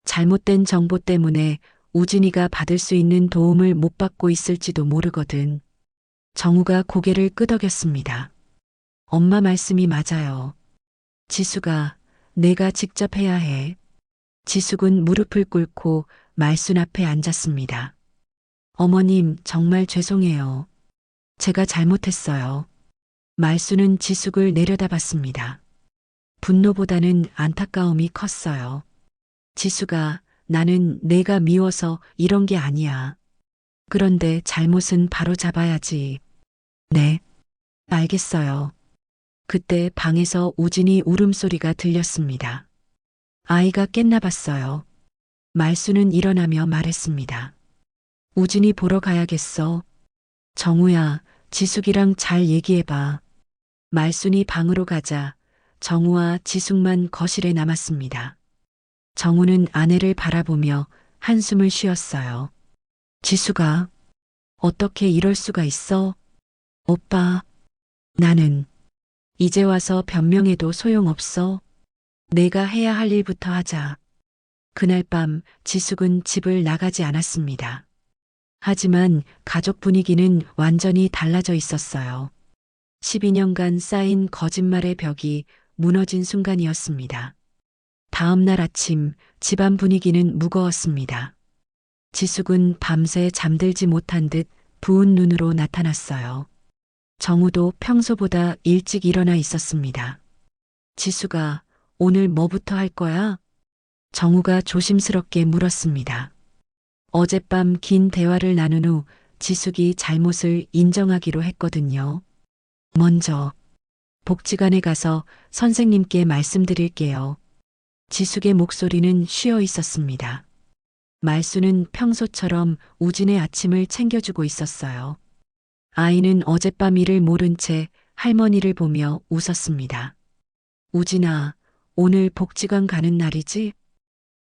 잘못된 정보 때문에 우진이가 받을 수 있는 도움을 못 받고 있을지도 모르거든. 정우가 고개를 끄덕였습니다. 엄마 말씀이 맞아요. 지수가, 내가 직접 해야 해. 지숙은 무릎을 꿇고 말순 앞에 앉았습니다. 어머님, 정말 죄송해요. 제가 잘못했어요. 말순은 지숙을 내려다봤습니다. 분노보다는 안타까움이 컸어요. 지수가, 나는 내가 미워서 이런 게 아니야. 그런데 잘못은 바로 잡아야지. 네, 알겠어요. 그때 방에서 우진이 울음소리가 들렸습니다. 아이가 깼나 봤어요. 말수는 일어나며 말했습니다. 우진이 보러 가야겠어. 정우야, 지숙이랑 잘 얘기해봐. 말순이 방으로 가자 정우와 지숙만 거실에 남았습니다. 정우는 아내를 바라보며 한숨을 쉬었어요. 지숙아, 어떻게 이럴 수가 있어? 오빠, 나는 이제 와서 변명해도 소용없어. 내가 해야 할 일부터 하자. 그날 밤 지숙은 집을 나가지 않았습니다. 하지만 가족 분위기는 완전히 달라져 있었어요. 12년간 쌓인 거짓말의 벽이 무너진 순간이었습니다. 다음 날 아침 집안 분위기는 무거웠습니다. 지숙은 밤새 잠들지 못한 듯 부은 눈으로 나타났어요. 정우도 평소보다 일찍 일어나 있었습니다. 지수가 오늘 뭐부터 할 거야? 정우가 조심스럽게 물었습니다. 어젯밤 긴 대화를 나눈 후 지숙이 잘못을 인정하기로 했거든요. 먼저 복지관에 가서 선생님께 말씀드릴게요. 지숙의 목소리는 쉬어 있었습니다. 말수는 평소처럼 우진의 아침을 챙겨주고 있었어요. 아이는 어젯밤 일을 모른 채 할머니를 보며 웃었습니다. 우진아, 오늘 복지관 가는 날이지?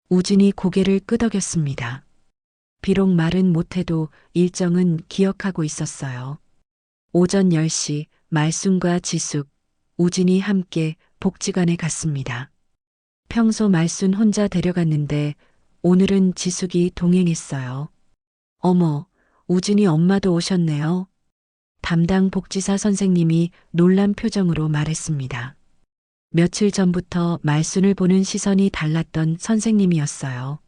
우진이 고개를 끄덕였습니다. 비록 말은 못해도 일정은 기억하고 있었어요. 오전 10시 말순과 지숙, 우진이 함께 복지관에 갔습니다. 평소 말순 혼자 데려갔는데 오늘은 지숙이 동행했어요. 어머, 우진이 엄마도 오셨네요. 담당 복지사 선생님이 놀란 표정으로 말했습니다. 며칠 전부터 말순을 보는 시선이 달랐던 선생님이었어요.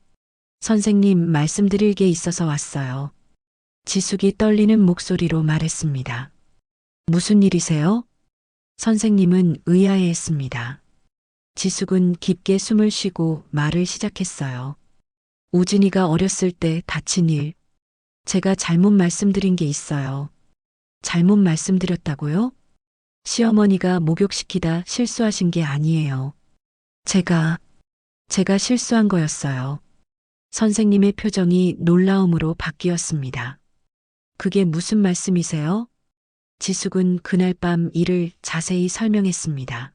선생님 말씀드릴 게 있어서 왔어요. 지숙이 떨리는 목소리로 말했습니다. 무슨 일이세요? 선생님은 의아해했습니다. 지숙은 깊게 숨을 쉬고 말을 시작했어요. 우진이가 어렸을 때 다친 일, 제가 잘못 말씀드린 게 있어요. 잘못 말씀드렸다고요? 시어머니가 목욕시키다 실수하신 게 아니에요. 제가 실수한 거였어요. 선생님의 표정이 놀라움으로 바뀌었습니다. 그게 무슨 말씀이세요? 지숙은 그날 밤 일을 자세히 설명했습니다.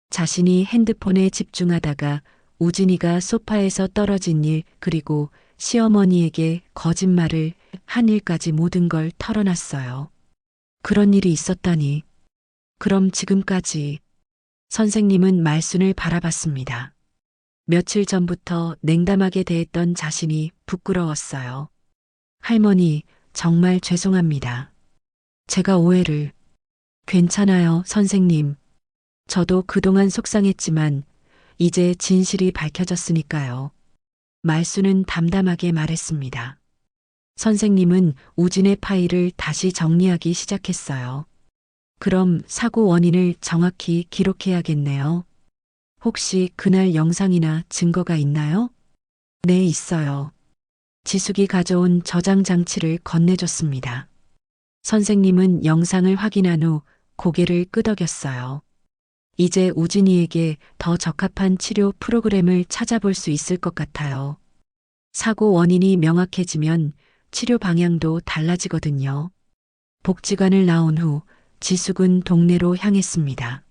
자신이 핸드폰에 집중하다가 우진이가 소파에서 떨어진 일, 그리고 시어머니에게 거짓말을 한 일까지 모든 걸 털어놨어요. 그런 일이 있었다니. 그럼 지금까지 선생님은 말순을 바라봤습니다. 며칠 전부터 냉담하게 대했던 자신이 부끄러웠어요. 할머니, 정말 죄송합니다. 제가 오해를. 괜찮아요, 선생님. 저도 그동안 속상했지만 이제 진실이 밝혀졌으니까요. 말순은 담담하게 말했습니다. 선생님은 우진의 파일을 다시 정리하기 시작했어요. 그럼 사고 원인을 정확히 기록해야겠네요. 혹시 그날 영상이나 증거가 있나요? 네, 있어요. 지숙이 가져온 저장 장치를 건네줬습니다. 선생님은 영상을 확인한 후 고개를 끄덕였어요. 이제 우진이에게 더 적합한 치료 프로그램을 찾아볼 수 있을 것 같아요. 사고 원인이 명확해지면 치료 방향도 달라지거든요. 복지관을 나온 후 지숙은 동네로 향했습니다.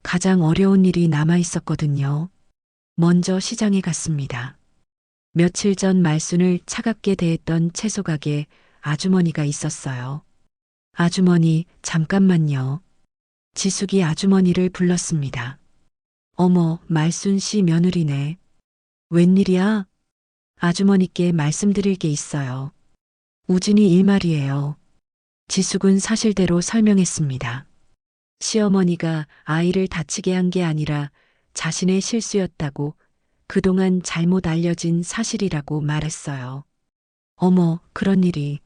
가장 어려운 일이 남아 있었거든요. 먼저 시장에 갔습니다. 며칠 전 말순을 차갑게 대했던 채소 가게 아주머니가 있었어요. 아주머니, 잠깐만요. 지숙이 아주머니를 불렀습니다. 어머, 말순 씨 며느리네. 웬일이야? 아주머니께 말씀드릴 게 있어요. 우진이 일 말이에요. 지숙은 사실대로 설명했습니다. 시어머니가 아이를 다치게 한 게 아니라 자신의 실수였다고, 그동안 잘못 알려진 사실이라고 말했어요. 어머, 그런 일이.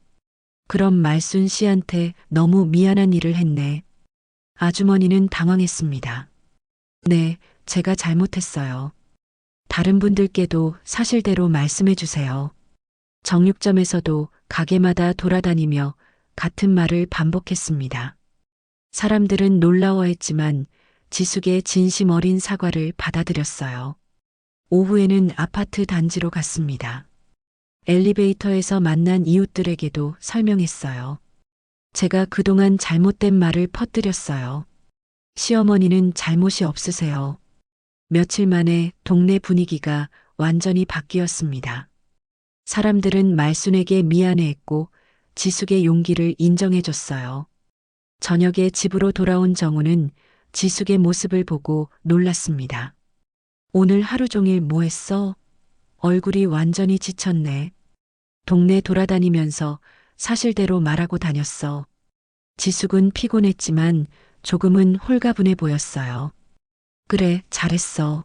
그럼 말순 씨한테 너무 미안한 일을 했네. 아주머니는 당황했습니다. 네, 제가 잘못했어요. 다른 분들께도 사실대로 말씀해 주세요. 정육점에서도 가게마다 돌아다니며 같은 말을 반복했습니다. 사람들은 놀라워했지만 지숙의 진심 어린 사과를 받아들였어요. 오후에는 아파트 단지로 갔습니다. 엘리베이터에서 만난 이웃들에게도 설명했어요. 제가 그동안 잘못된 말을 퍼뜨렸어요. 시어머니는 잘못이 없으세요. 며칠 만에 동네 분위기가 완전히 바뀌었습니다. 사람들은 말순에게 미안해했고 지숙의 용기를 인정해줬어요. 저녁에 집으로 돌아온 정우는 지숙의 모습을 보고 놀랐습니다. 오늘 하루 종일 뭐 했어? 얼굴이 완전히 지쳤네. 동네 돌아다니면서 사실대로 말하고 다녔어. 지숙은 피곤했지만 조금은 홀가분해 보였어요. 그래, 잘했어.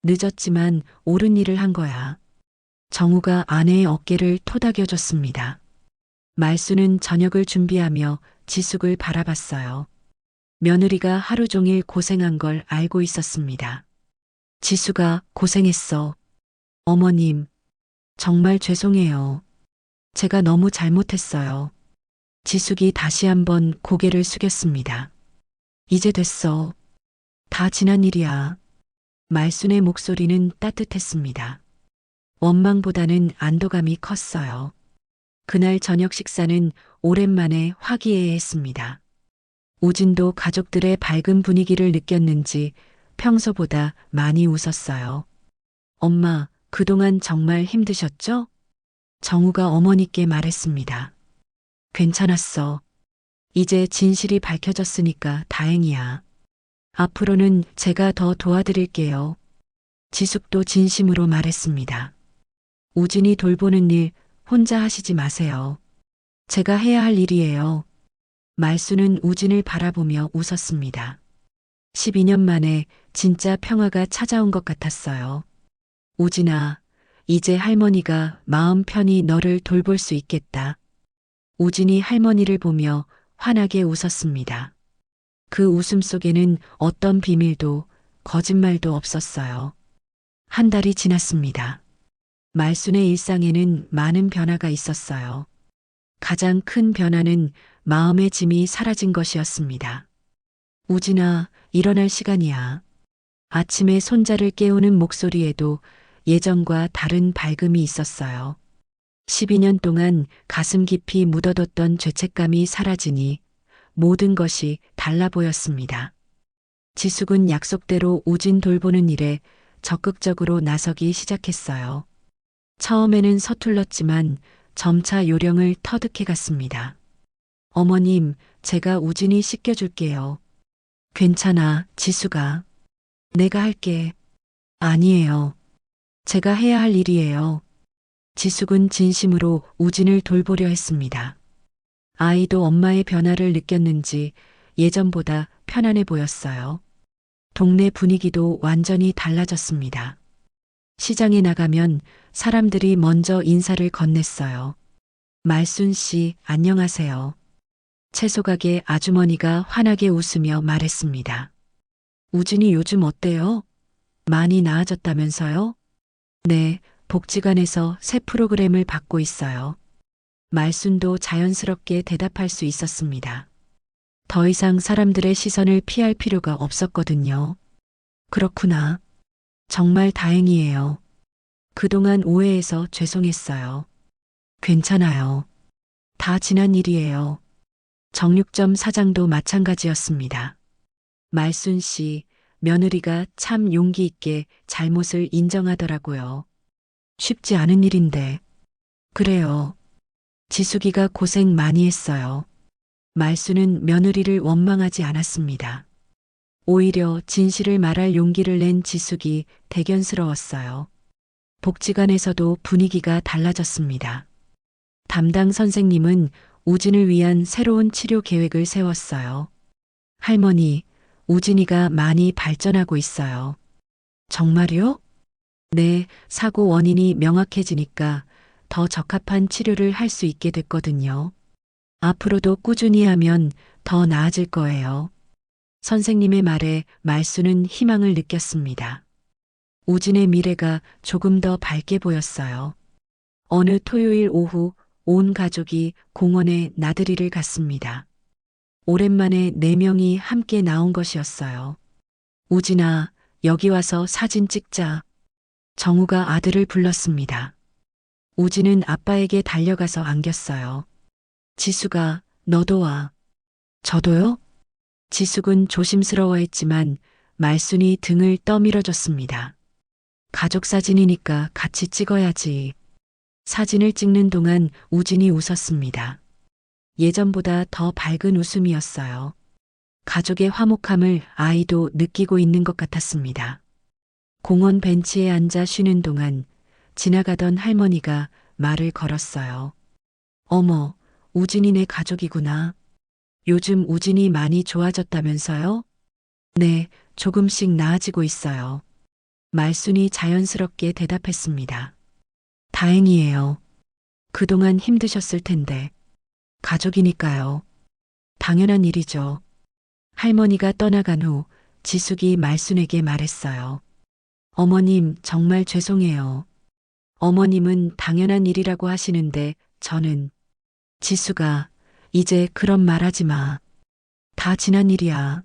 늦었지만 옳은 일을 한 거야. 정우가 아내의 어깨를 토닥여줬습니다. 말수는 저녁을 준비하며 지숙을 바라봤어요. 며느리가 하루 종일 고생한 걸 알고 있었습니다. 지수가 고생했어. 어머님, 정말 죄송해요. 제가 너무 잘못했어요. 지숙이 다시 한번 고개를 숙였습니다. 이제 됐어. 다 지난 일이야. 말순의 목소리는 따뜻했습니다. 원망보다는 안도감이 컸어요. 그날 저녁 식사는 오랜만에 화기애애했습니다. 우진도 가족들의 밝은 분위기를 느꼈는지 평소보다 많이 웃었어요. 엄마, 그동안 정말 힘드셨죠? 정우가 어머니께 말했습니다. 괜찮았어. 이제 진실이 밝혀졌으니까 다행이야. 앞으로는 제가 더 도와드릴게요. 지숙도 진심으로 말했습니다. 우진이 돌보는 일 혼자 하시지 마세요. 제가 해야 할 일이에요. 말수는 우진을 바라보며 웃었습니다. 12년 만에 진짜 평화가 찾아온 것 같았어요. 우진아, 이제 할머니가 마음 편히 너를 돌볼 수 있겠다. 우진이 할머니를 보며 환하게 웃었습니다. 그 웃음 속에는 어떤 비밀도 거짓말도 없었어요. 한 달이 지났습니다. 말순의 일상에는 많은 변화가 있었어요. 가장 큰 변화는 마음의 짐이 사라진 것이었습니다. 우진아, 일어날 시간이야. 아침에 손자를 깨우는 목소리에도 예전과 다른 밝음이 있었어요. 12년 동안 가슴 깊이 묻어뒀던 죄책감이 사라지니 모든 것이 달라 보였습니다. 지숙은 약속대로 우진 돌보는 일에 적극적으로 나서기 시작했어요. 처음에는 서툴렀지만 점차 요령을 터득해 갔습니다. 어머님, 제가 우진이 씻겨줄게요. 괜찮아, 지수가. 내가 할게. 아니에요. 제가 해야 할 일이에요. 지숙은 진심으로 우진을 돌보려 했습니다. 아이도 엄마의 변화를 느꼈는지 예전보다 편안해 보였어요. 동네 분위기도 완전히 달라졌습니다. 시장에 나가면 사람들이 먼저 인사를 건넸어요. 말순 씨, 안녕하세요. 채소가게 아주머니가 환하게 웃으며 말했습니다. 우진이 요즘 어때요? 많이 나아졌다면서요? 네, 복지관에서 새 프로그램을 받고 있어요. 말순도 자연스럽게 대답할 수 있었습니다. 더 이상 사람들의 시선을 피할 필요가 없었거든요. 그렇구나. 정말 다행이에요. 그동안 오해해서 죄송했어요. 괜찮아요. 다 지난 일이에요. 정육점 사장도 마찬가지였습니다. 말순 씨, 며느리가 참 용기 있게 잘못을 인정하더라고요. 쉽지 않은 일인데. 그래요. 지숙이가 고생 많이 했어요. 말순은 며느리를 원망하지 않았습니다. 오히려 진실을 말할 용기를 낸 지숙이 대견스러웠어요. 복지관에서도 분위기가 달라졌습니다. 담당 선생님은 우진을 위한 새로운 치료 계획을 세웠어요. 할머니, 우진이가 많이 발전하고 있어요. 정말요? 네, 사고 원인이 명확해지니까 더 적합한 치료를 할 수 있게 됐거든요. 앞으로도 꾸준히 하면 더 나아질 거예요. 선생님의 말에 말수는 희망을 느꼈습니다. 우진의 미래가 조금 더 밝게 보였어요. 어느 토요일 오후 온 가족이 공원에 나들이를 갔습니다. 오랜만에 4명이 함께 나온 것이었어요. 우진아, 여기 와서 사진 찍자. 정우가 아들을 불렀습니다. 우진은 아빠에게 달려가서 안겼어요. 지수가, 너도 와. 저도요? 지숙은 조심스러워했지만 말순이 등을 떠밀어줬습니다. 가족 사진이니까 같이 찍어야지. 사진을 찍는 동안 우진이 웃었습니다. 예전보다 더 밝은 웃음이었어요. 가족의 화목함을 아이도 느끼고 있는 것 같았습니다. 공원 벤치에 앉아 쉬는 동안 지나가던 할머니가 말을 걸었어요. 어머, 우진이네 가족이구나. 요즘 우진이 많이 좋아졌다면서요? 네, 조금씩 나아지고 있어요. 말순이 자연스럽게 대답했습니다. 다행이에요. 그동안 힘드셨을 텐데. 가족이니까요. 당연한 일이죠. 할머니가 떠나간 후 지숙이 말순에게 말했어요. 어머님, 정말 죄송해요. 어머님은 당연한 일이라고 하시는데 저는 지수가 이제 그런 말 하지 마. 다 지난 일이야.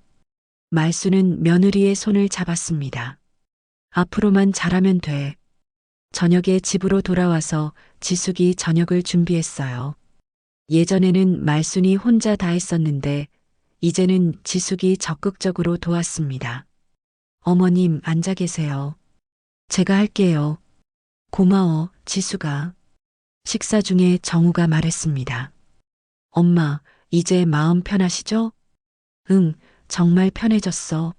말수는 며느리의 손을 잡았습니다. 앞으로만 잘하면 돼. 저녁에 집으로 돌아와서 지숙이 저녁을 준비했어요. 예전에는 말순이 혼자 다 했었는데 이제는 지숙이 적극적으로 도왔습니다. 어머님, 앉아 계세요. 제가 할게요. 고마워, 지수가. 식사 중에 정우가 말했습니다. 엄마, 이제 마음 편하시죠? 응, 정말 편해졌어.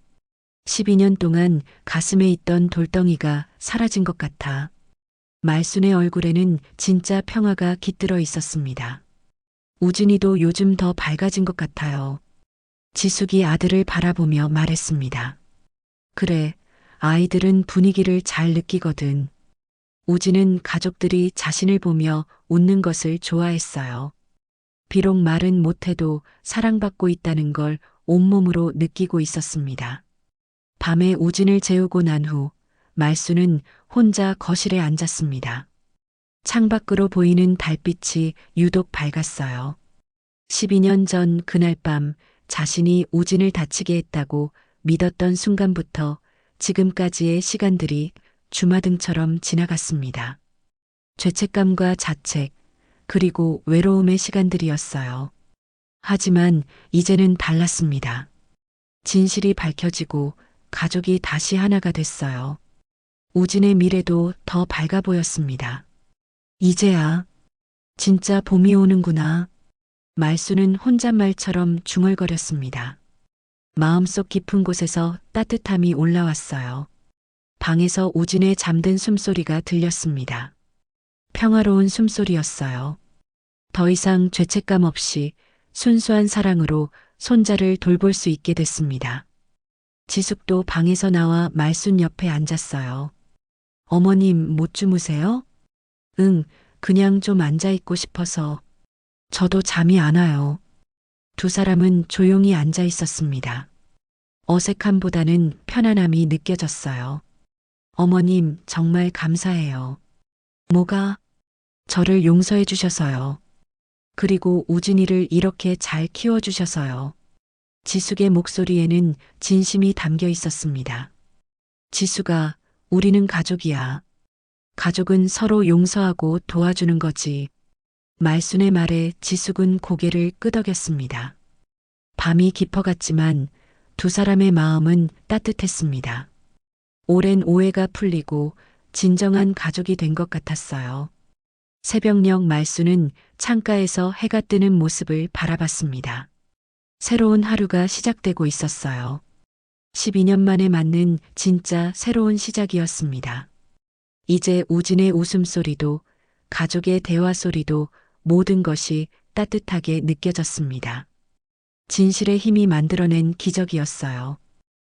12년 동안 가슴에 있던 돌덩이가 사라진 것 같아. 말순의 얼굴에는 진짜 평화가 깃들어 있었습니다. 우진이도 요즘 더 밝아진 것 같아요. 지숙이 아들을 바라보며 말했습니다. 그래, 아이들은 분위기를 잘 느끼거든. 우진은 가족들이 자신을 보며 웃는 것을 좋아했어요. 비록 말은 못해도 사랑받고 있다는 걸 온몸으로 느끼고 있었습니다. 밤에 우진을 재우고 난 후 말수는 혼자 거실에 앉았습니다. 창밖으로 보이는 달빛이 유독 밝았어요. 12년 전 그날 밤 자신이 우진을 다치게 했다고 믿었던 순간부터 지금까지의 시간들이 주마등처럼 지나갔습니다. 죄책감과 자책, 그리고 외로움의 시간들이었어요. 하지만 이제는 달랐습니다. 진실이 밝혀지고 가족이 다시 하나가 됐어요. 우진의 미래도 더 밝아 보였습니다. 이제야 진짜 봄이 오는구나. 말수는 혼잣말처럼 중얼거렸습니다. 마음속 깊은 곳에서 따뜻함이 올라왔어요. 방에서 우진의 잠든 숨소리가 들렸습니다. 평화로운 숨소리였어요. 더 이상 죄책감 없이 순수한 사랑으로 손자를 돌볼 수 있게 됐습니다. 지숙도 방에서 나와 말순 옆에 앉았어요. 어머님, 못 주무세요? 응, 그냥 좀 앉아있고 싶어서. 저도 잠이 안 와요. 두 사람은 조용히 앉아 있었습니다. 어색함보다는 편안함이 느껴졌어요. 어머님, 정말 감사해요. 뭐가? 저를 용서해 주셔서요. 그리고 우진이를 이렇게 잘 키워주셔서요. 지숙의 목소리에는 진심이 담겨 있었습니다. 지숙아, 우리는 가족이야. 가족은 서로 용서하고 도와주는 거지. 말순의 말에 지숙은 고개를 끄덕였습니다. 밤이 깊어갔지만 두 사람의 마음은 따뜻했습니다. 오랜 오해가 풀리고 진정한 가족이 된 것 같았어요. 새벽녘 말순은 창가에서 해가 뜨는 모습을 바라봤습니다. 새로운 하루가 시작되고 있었어요. 12년 만에 맞는 진짜 새로운 시작이었습니다. 이제 우진의 웃음소리도 가족의 대화 소리도 모든 것이 따뜻하게 느껴졌습니다. 진실의 힘이 만들어낸 기적이었어요.